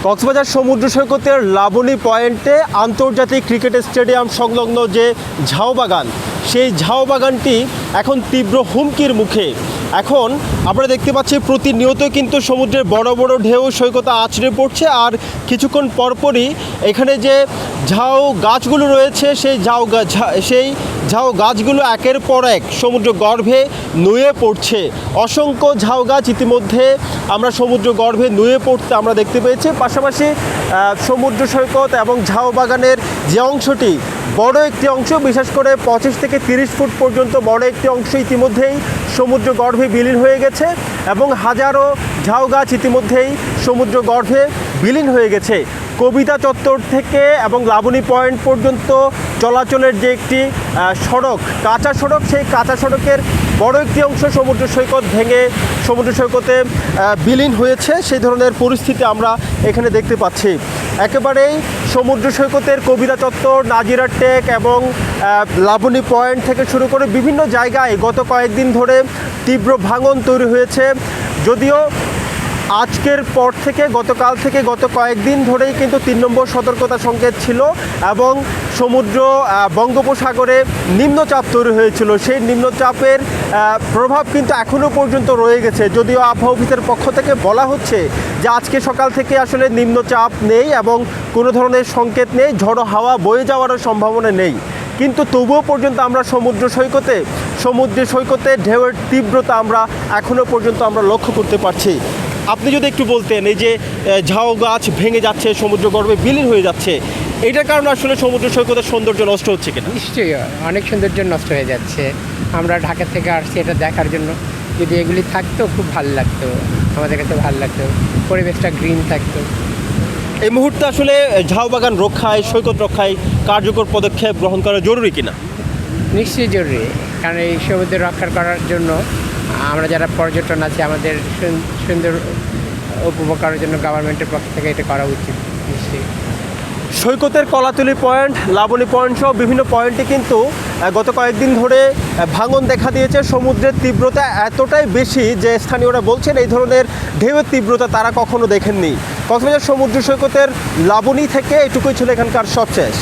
কক্সবাজার সমুদ্র সৈকতের লাবণী পয়েন্টে আন্তর্জাতিক ক্রিকেট স্টেডিয়াম সংলগ্ন যে ঝাউবাগান, সেই ঝাউবাগানটি এখন তীব্র হুমকির মুখে। এখন আমরা দেখতে পাচ্ছি প্রতিনিয়ত কিন্তু সমুদ্রের বড় বড় ঢেউ সৈকতে আছড়ে পড়ছে, আর কিছুক্ষণ পরপরই এখানে যে ঝাউ গাছগুলো রয়েছে সেই ঝাউ গাছগুলো একের পর এক সমুদ্র গর্ভে নুয়ে পড়ছে। অসংখ্য ঝাউ গাছ ইতিমধ্যে আমরা সমুদ্র গর্ভে নুয়ে পড়তে আমরা দেখতে পেয়েছি। পাশাপাশি সমুদ্র সৈকত এবং ঝাউ বাগানের যে অংশটি বড় একটি অংশ, বিশেষ করে 25 থেকে 30 ফুট পর্যন্ত বড় একটি অংশ ইতিমধ্যেই সমুদ্র গর্ভে বিলীন হয়ে গেছে এবং হাজারো ঝাউ গাছ ইতিমধ্যেই সমুদ্র গর্ভে বিলীন হয়ে গেছে। কবিতা চত্বর থেকে এবং লাবণী পয়েন্ট পর্যন্ত চলাচলের যে একটি সড়ক, কাঁচা সড়ক, সেই কাঁচা সড়কের বড় একটি অংশ সমুদ্র সৈকত ভেঙে সমুদ্র সৈকতে বিলীন হয়েছে। সেই ধরনের পরিস্থিতি আমরা এখানে দেখতে পাচ্ছি। একেবারেই সমুদ্র সৈকতের কবিতা চত্বর, নাজিরা টেক এবং লাবণী পয়েন্ট থেকে শুরু করে বিভিন্ন জায়গায় গত কয়েকদিন ধরে তীব্র ভাঙন তৈরি হয়েছে। যদিও আজকের পর থেকে গতকাল থেকে গত কয়েকদিন ধরেই কিন্তু 3 নম্বর সতর্কতা সংকেত ছিল এবং সমুদ্র বঙ্গোপসাগরে নিম্নচাপ তৈরি হয়েছিল। সেই নিম্নচাপের প্রভাব কিন্তু এখনও পর্যন্ত রয়ে গেছে। যদিও আবহাওয়া অফিসের পক্ষ থেকে বলা হচ্ছে যে আজকে সকাল থেকে আসলে নিম্নচাপ নেই এবং কোনো ধরনের সংকেত নেই, ঝড়ো হাওয়া বয়ে যাওয়ারও সম্ভাবনা নেই। কিন্তু তবুও পর্যন্ত আমরা সমুদ্র সৈকতে ঢেউয়ের তীব্রতা আমরা এখনও পর্যন্ত আমরা লক্ষ্য করতে পারছি। আপনি যদি একটু বলতেন, এই যে ঝাউ গাছ ভেঙে যাচ্ছে, সমুদ্র গর্ভে বিলীন হয়ে যাচ্ছে, এটার কারণে আসলে সমুদ্র সৈকতের সৌন্দর্য নষ্ট হচ্ছে কিনা? নিশ্চয়ই অনেক সৌন্দর্য নষ্ট হয়ে যাচ্ছে। আমরা ঢাকা থেকে আসছি এটা দেখার জন্য। যদি এগুলি থাকতো খুব ভালো লাগতো, আমাদের কাছে ভালো লাগতো, পরিবেশটা গ্রিন থাকতো। এই মুহূর্তে আসলে ঝাউবাগান রক্ষায়, সৈকত রক্ষায় কার্যকর পদক্ষেপ গ্রহণ করা জরুরি কিনা? নিশ্চয়ই জরুরি, কারণ এই সমুদ্র রক্ষা করার জন্য আমরা যারা পর্যটন আছে আমাদের সুন্দর উপভোগ করার জন্য গভর্নমেন্টের পক্ষ থেকে এটা করা উচিত। নিশ্চয়ই সৈকতের কলাতলি পয়েন্ট, লাবণী পয়েন্ট সহ বিভিন্ন পয়েন্টে কিন্তু গত কয়েকদিন ধরে ভাঙন দেখা দিয়েছে। সমুদ্রের তীব্রতা এতটাই বেশি যে স্থানীয়রা বলছেন এই ধরনের ঢেউয়ের তীব্রতা তারা কখনো দেখেননি। কক্সবাজার সমুদ্র সৈকতের লাবণী থেকে এটুকুই ছিল এখানকার সবশেষ।